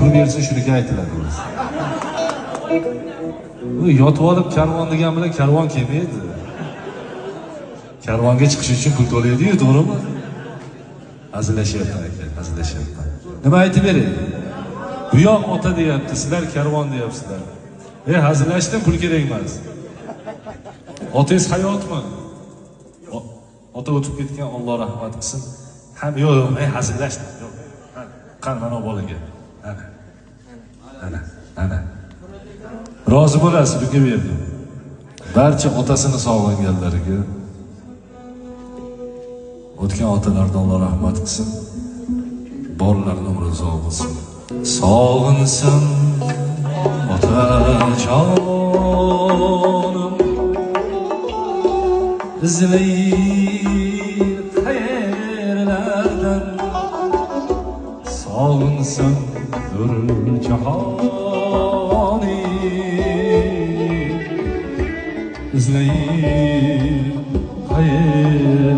pul bersa shuniki aytiladi. Bu yotib olib karvon degan bilan karvon kelmaydi. Karvonga chiqish uchun pul to'laydi-yu, to'g'rimi? Hazillashyapman aka, hazillashyapman. Nima aytib beray? Bu yoq ota deyapti, sizlar karvon deyapsizlar. Hazillashdim, pul kerak emas. Otangiz hayotmi? Ota o'tib ketgan, Alloh rahmat qilsin. Ham yo'q, hazillashdim. Yo'q. Qani mana bolaga. Ana. Rozi bo'lasiz, bunga berdim. Barcha otasini sog'inganlarga, o'tgan otalardan Alloh rahmat qilsin. Bolalarning umri uzoq bo'lsin. Sog'insin otajonim, izlayir qayerlardan. Sog'insin bir jahoni, izlayir qayerlardan.